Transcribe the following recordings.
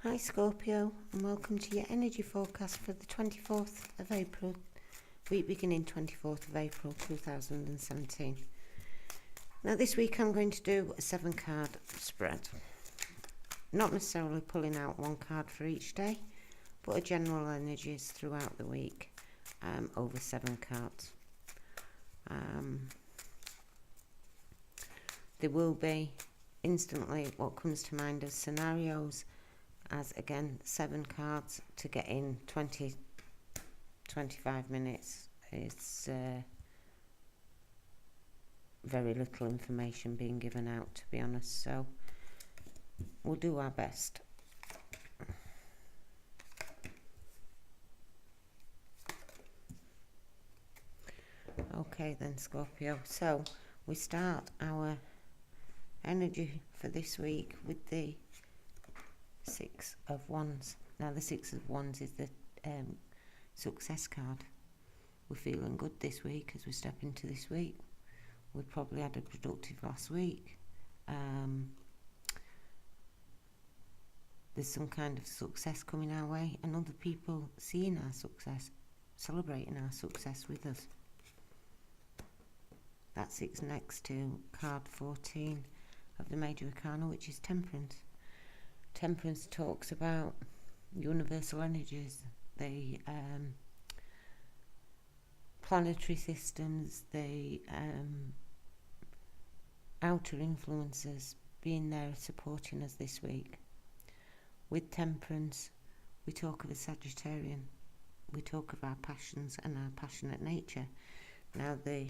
Hi Scorpio, and welcome to your energy forecast for the 24th of April, week beginning 24th of April 2017. Now this week I'm going to do a 7-card spread. Not necessarily pulling out one card for each day, but a general energies throughout the week over 7 cards. There will be instantly what comes to mind as scenarios, as again 7 cards to get in 20-25 minutes. It's very little information being given out, to be honest, so we'll do our best. Okay then, Scorpio, so we start our energy for this week with the 6 of Wands. Now the 6 of Wands is the success card. We're feeling good this week as we step into this week. We probably had a productive last week. There's some kind of success coming our way, and other people seeing our success, celebrating our success with us. That sits next to card 14 of the Major Arcana, which is Temperance. Temperance talks about universal energies, the planetary systems, the outer influences being there supporting us this week. With Temperance, we talk of a Sagittarian. We talk of our passions and our passionate nature. Now the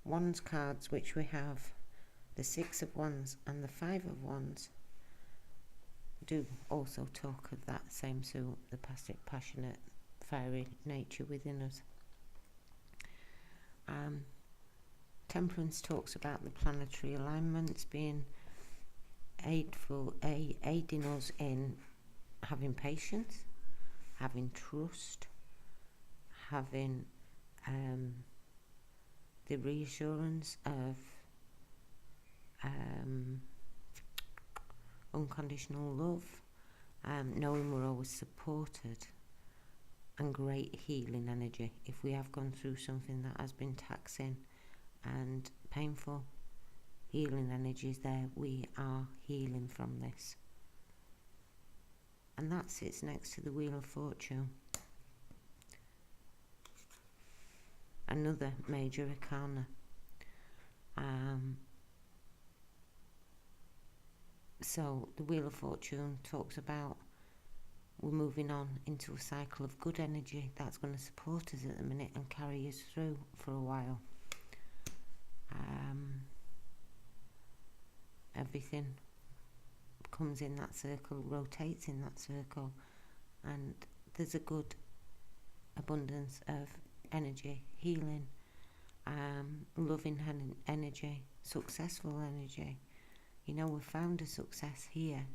Wands cards, which we have, the 6 of Wands and the 5 of Wands, do also talk of that same sort, the passionate, fiery nature within us. Temperance talks about the planetary alignments being aiding us in having patience, having trust, having the reassurance of unconditional love, knowing we're always supported, and great healing energy. If we have gone through something that has been taxing and painful, healing energy is there. We are healing from this. And that sits next to the Wheel of Fortune, another Major Arcana. So the Wheel of Fortune talks about we're moving on into a cycle of good energy that's going to support us at the minute and carry us through for a while. Everything comes in that circle, rotates in that circle, and there's a good abundance of energy, healing, loving energy, successful energy. You know, we've found a success here.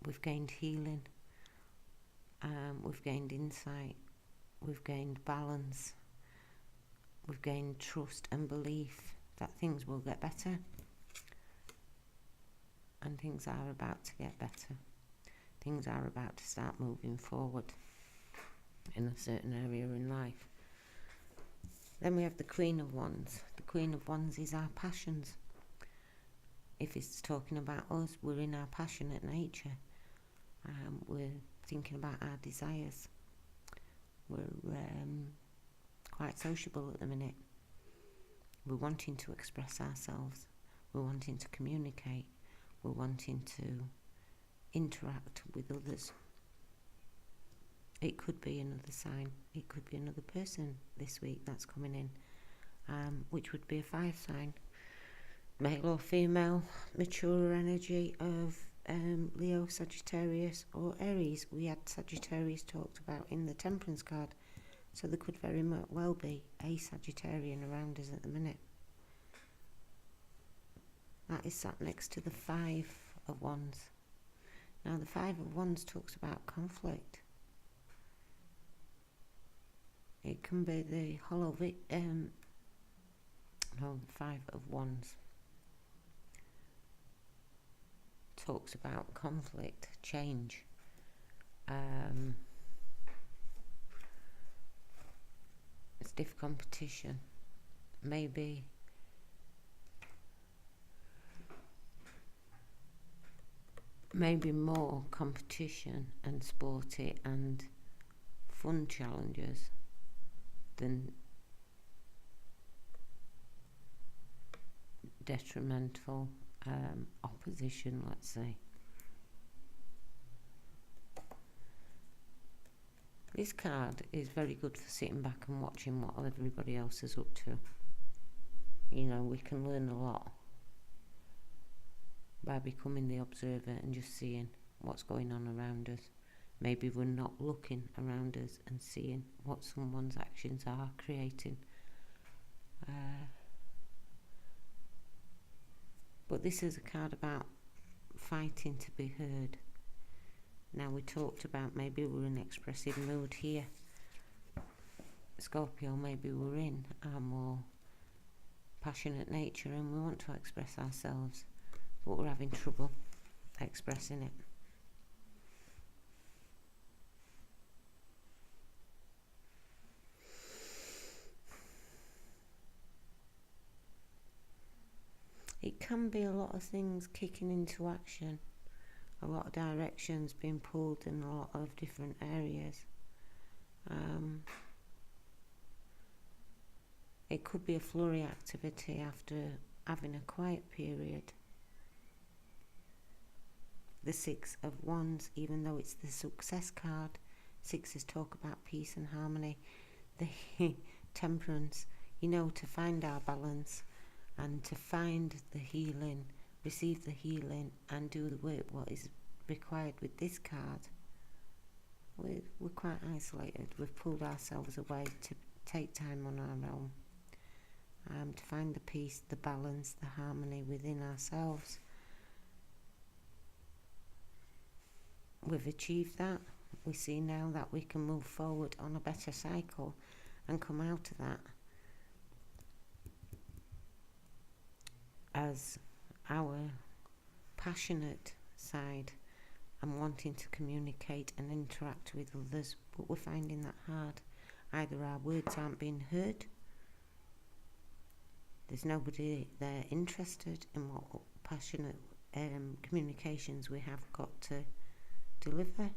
We've gained healing, we've gained insight, we've gained balance, we've gained trust and belief that things will get better, and things are about to get better. Things are about to start moving forward in a certain area in life. Then we have the Queen of Wands. The Queen of Wands is our passions. If it's talking about us, we're in our passionate nature. We're thinking about our desires. We're quite sociable at the minute. We're wanting to express ourselves. We're wanting to communicate. We're wanting to interact with others. It could be another sign. It could be another person this week that's coming in, which would be a 5 sign. Male or female, mature energy of Leo, Sagittarius or Aries. We had Sagittarius talked about in the Temperance card, so there could very well be a Sagittarian around us at the minute. That is sat next to the 5 of Wands. Now the 5 of Wands talks about conflict. It can be the hollow the 5 of Wands. talks about conflict, change, stiff competition, maybe more competition and sporty and fun challenges than detrimental opposition, let's say. This card is very good for sitting back and watching what everybody else is up to. You know, we can learn a lot by becoming the observer and just seeing what's going on around us. Maybe we're not looking around us and seeing what someone's actions are creating. But this is a card about fighting to be heard. Now, we talked about maybe we're in expressive mood here. Scorpio, maybe we're in our more passionate nature and we want to express ourselves, but we're having trouble expressing it. It can be a lot of things kicking into action, a lot of directions being pulled in a lot of different areas. It could be a flurry activity after having a quiet period. The Six of Wands, even though it's the success card, sixes talk about peace and harmony. The Temperance, you know, to find our balance and to find the healing, receive the healing and do the work what is required with this card. We're quite isolated. We've pulled ourselves away to take time on our own, to find the peace, the balance, the harmony within ourselves. We've achieved that. We see now that we can move forward on a better cycle and come out of that as our passionate side and wanting to communicate and interact with others, but we're finding that hard. Either our words aren't being heard, there's nobody there interested in what passionate communications we have got to deliver.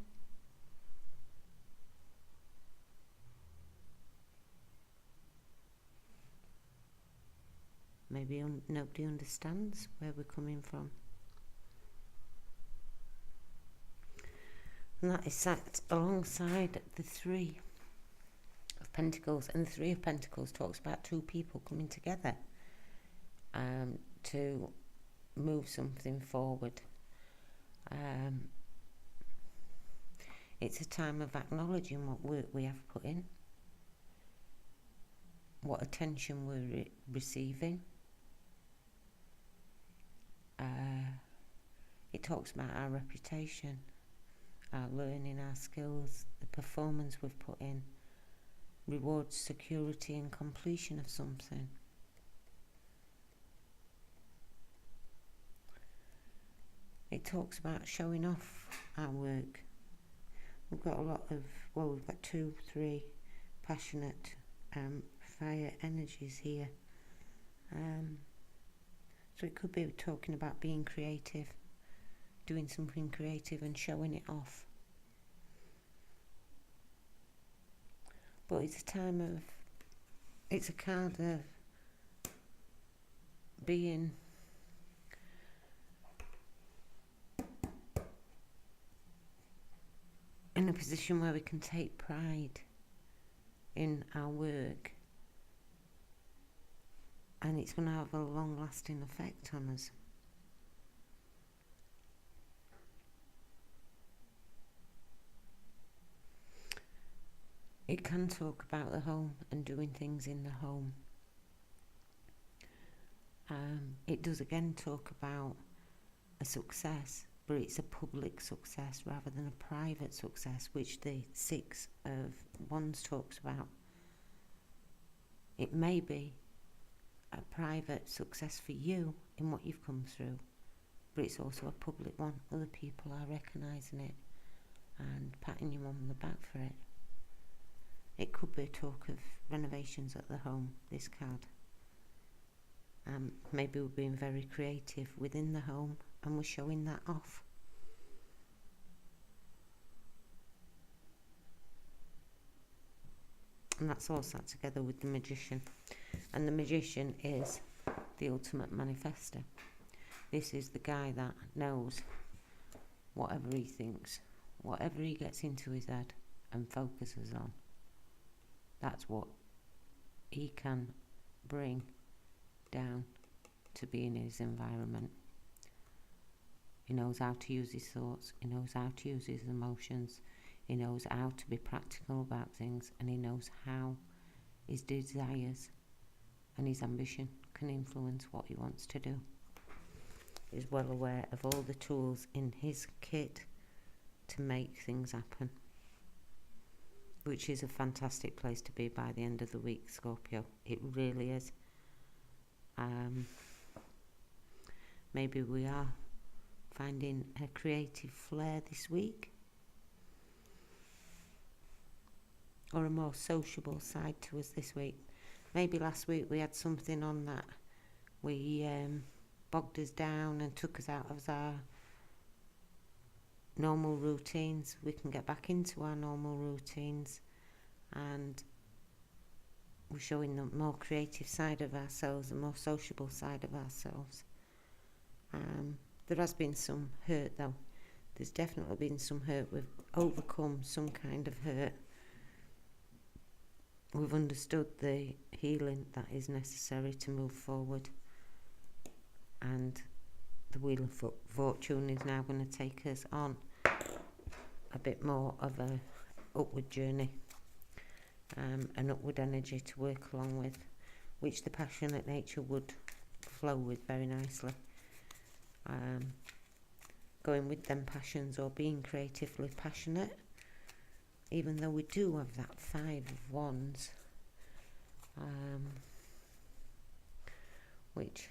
Maybe nobody understands where we're coming from. And that is sat alongside the Three of Pentacles. And the Three of Pentacles talks about two people coming together to move something forward. It's a time of acknowledging what work we have put in, what attention we're receiving. It talks about our reputation, our learning, our skills, the performance we've put in, rewards, security and completion of something. It talks about showing off our work. We've got a lot of, we've got 2, 3 passionate fire energies here. So it could be talking about being creative, doing something creative and showing it off. But it's a time of, it's a card of being in a position where we can take pride in our work, and it's going to have a long-lasting effect on us. It can talk about the home and doing things in the home. It does again talk about a success, but it's a public success rather than a private success, which the Six of Wands talks about. It may be a private success for you in what you've come through, but it's also a public one. Other people are recognising it and patting you on the back for it. It could be a talk of renovations at the home, this card. Maybe we're being very creative within the home and we're showing that off. And that's all sat together with the Magician. And the Magician is the ultimate manifester. This is the guy that knows whatever he thinks, whatever he gets into his head and focuses on. That's what he can bring down to be in his environment. He knows how to use his thoughts, he knows how to use his emotions, he knows how to be practical about things, and he knows how his desires and his ambition can influence what he wants to do. He's well aware of all the tools in his kit to make things happen, which is a fantastic place to be by the end of the week, Scorpio. It really is. Maybe we are finding a creative flair this week, or a more sociable side to us this week. Maybe last week we had something on that we bogged us down and took us out of our normal routines. We can get back into our normal routines, and we're showing the more creative side of ourselves, the more sociable side of ourselves. There has been some hurt though. There's definitely been some hurt. We've overcome some kind of hurt. We've understood the healing that is necessary to move forward. And the Wheel of Fortune is now going to take us on a bit more of a upward journey, an upward energy to work along with, which the passionate nature would flow with very nicely. Going with them passions or being creatively passionate, even though we do have that 5 of Wands, which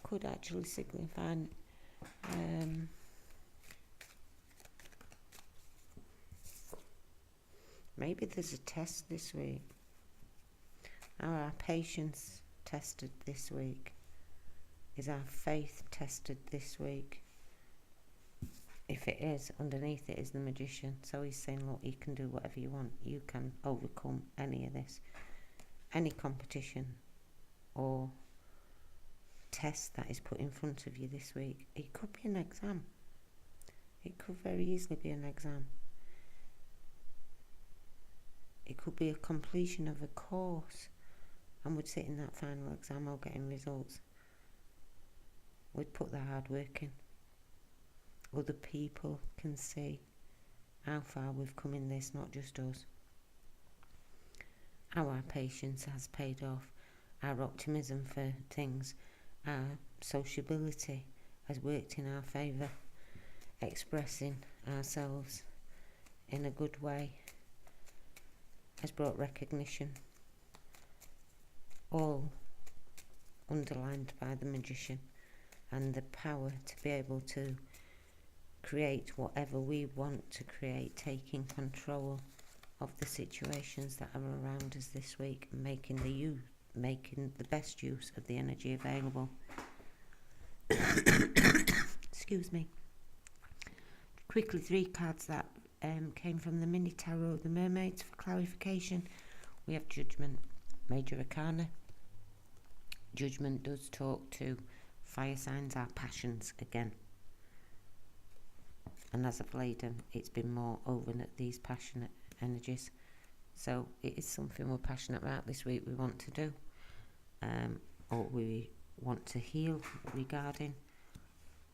could actually signify maybe there's a test this week. Are our patience tested this week? Is our faith tested this week? If it is, underneath it is the Magician. So he's saying, look, you can do whatever you want. You can overcome any of this. Any competition or test that is put in front of you this week. It could be an exam. It could very easily be an exam. It could be a completion of a course, and we'd sit in that final exam or getting results. We'd put the hard work in. Other people can see how far we've come in this, not just us. Our patience has paid off. Our optimism for things, our sociability has worked in our favour. Expressing ourselves in a good way has brought recognition, all underlined by the Magician, and the power to be able to create whatever we want to create, taking control of the situations that are around us this week, and making the best use of the energy available. Excuse me. Quickly, 3 cards that came from the mini Tarot of the Mermaids for clarification. We have Judgment, Major Arcana. Judgment does talk to fire signs, our passions again. And as of late, it's been more over at these passionate energies. So it is something we're passionate about this week we want to do. Or we want to heal regarding,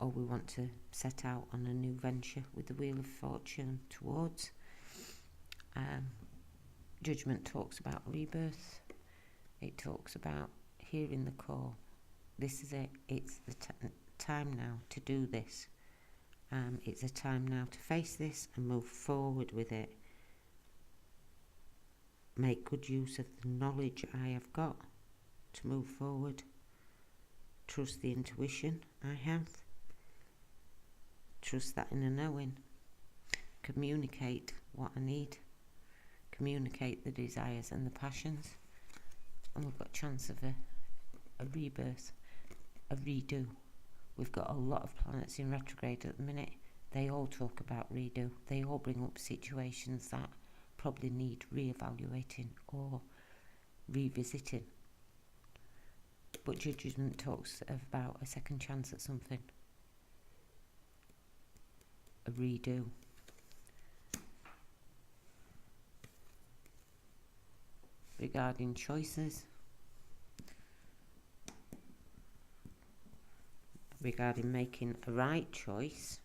or we want to set out on a new venture with the Wheel of Fortune towards. Judgment talks about rebirth. It talks about hearing the call. This is it. It's the time now to do this. It's a time now to face this and move forward with it. make good use of the knowledge I have got to move forward. Trust the intuition I have. Trust that inner knowing. Communicate what I need. Communicate the desires and the passions. And we've got a chance of a rebirth, a redo. We've got a lot of planets in retrograde at the minute. They all talk about redo. They all bring up situations that probably need re-evaluating or revisiting. But Judgment talks about a second chance at something. A redo. Regarding choices. Regarding making a right choice.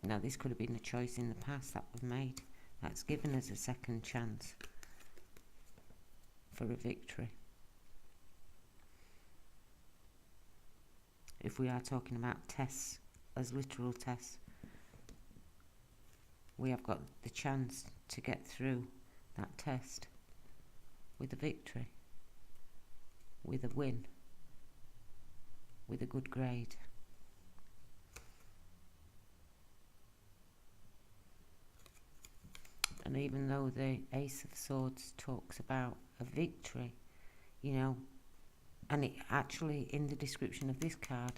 Now this could have been a choice in the past that we've made. That's given us a second chance for a victory. If we are talking about tests as literal tests, we have got the chance to get through that test with a victory, with a win, with a good grade. And even though the Ace of Swords talks about a victory, you know, and it actually, in the description of this card,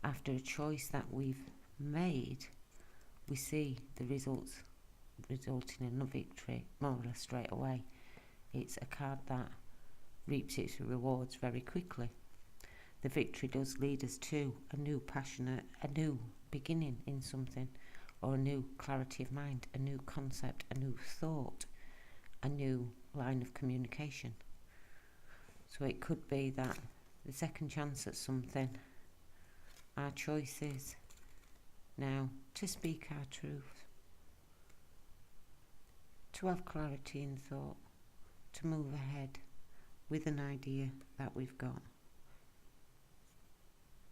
after a choice that we've made, we see the results resulting in a victory more or less straight away. It's a card that reaps its rewards very quickly. The victory does lead us to a new passionate, a new beginning in something, or a new clarity of mind, a new concept, a new thought, a new line of communication. So it could be that the second chance at something, our choice is now to speak our truth, to have clarity in thought, to move ahead with an idea that we've got,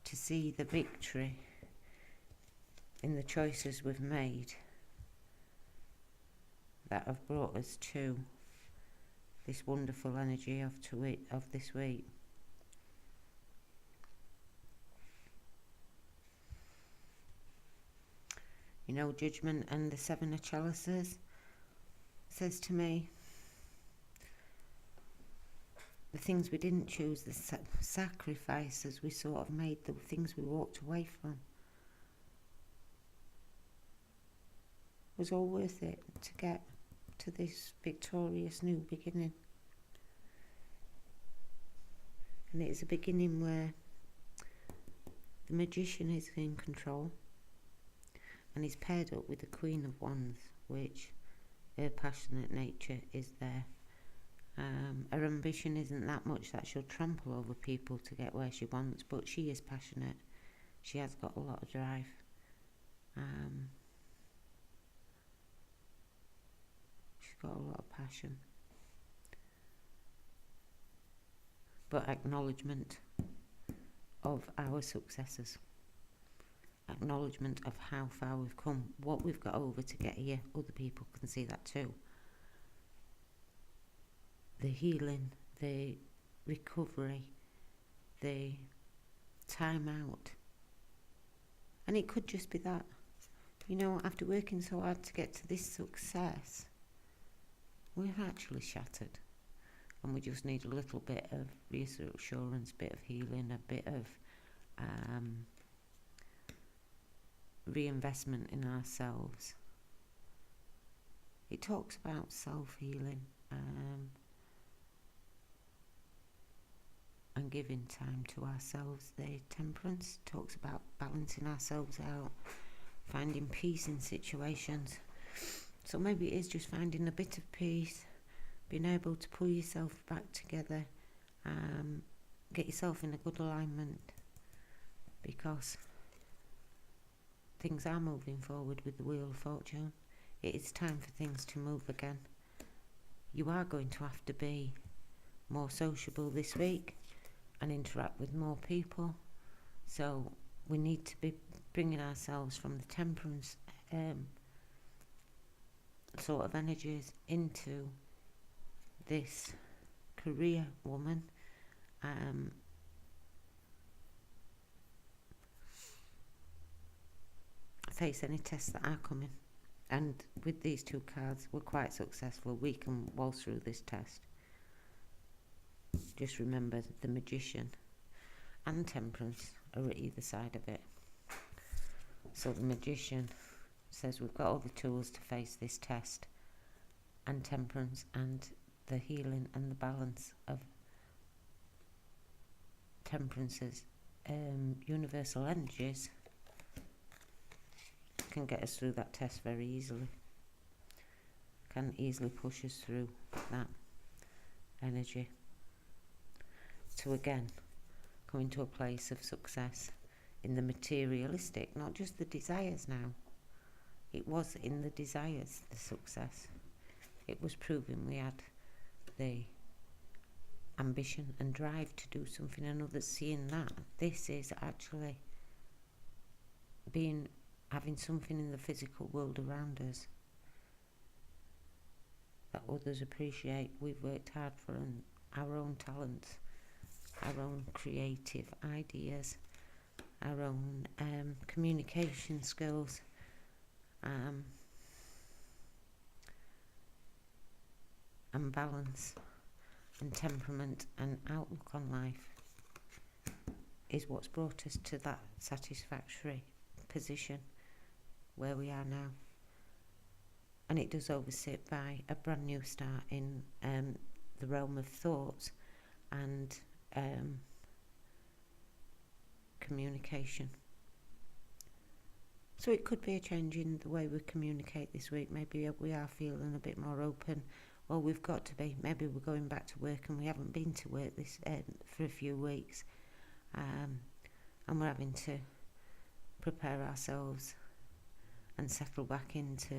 to see the victory in the choices we've made that have brought us to this wonderful energy of this week. You know, Judgment and the Seven of Chalices says to me, the things we didn't choose, the sacrifices we sort of made, the things we walked away from, was all worth it to get to this victorious new beginning. And it is a beginning where the Magician is in control and is paired up with the Queen of Wands, which her passionate nature is there. Her ambition isn't that much that she'll trample over people to get where she wants, but she is passionate. She has got a lot of drive. She's got a lot of passion. But acknowledgement of our successes. Acknowledgement of how far we've come, what we've got over to get here. Other people can see that too. The healing, the recovery, the time out. And it could just be that, you know, after working so hard to get to this success, we're actually shattered. And we just need a little bit of reassurance, a bit of healing, a bit of reinvestment in ourselves. It talks about self-healing and giving time to ourselves. The Temperance talks about balancing ourselves out, finding peace in situations. So maybe it is just finding a bit of peace, being able to pull yourself back together, get yourself in a good alignment, because things are moving forward with the Wheel of Fortune. It is time for things to move again. You are going to have to be more sociable this week and interact with more people. So we need to be bringing ourselves from the Temperance sort of energies into this career woman. Face any tests that are coming. And with these two cards, we're quite successful. We can waltz through this test. Just remember the Magician and Temperance are at either side of it. So the Magician says we've got all the tools to face this test, and Temperance and the healing and the balance of Temperance's universal energies can get us through that test very easily. Can easily push us through that energy to again come into a place of success in the materialistic, not just the desires now. It was in the desires, the success. It was proving we had the ambition and drive to do something, and others seeing that. This is actually having something in the physical world around us that others appreciate. We've worked hard for our own talents, our own creative ideas, our own communication skills, and balance and temperament and outlook on life is what's brought us to that satisfactory position where we are now. And it does oversit by a brand new start in the realm of thoughts and communication. So it could be a change in the way we communicate this week. Maybe we are feeling a bit more open. Well, we've got to be. Maybe we're going back to work and we haven't been to work this for a few weeks, and we're having to prepare ourselves and settle back into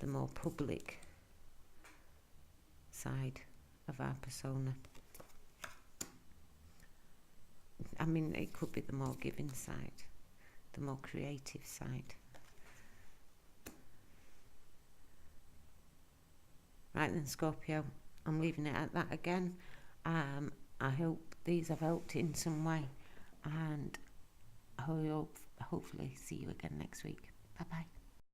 the more public side of our persona. I mean, it could be the more giving side, the more creative side. Right then, Scorpio, I'm leaving it at that again. I hope these have helped in some way, and I hope hopefully see you again next week. Bye bye.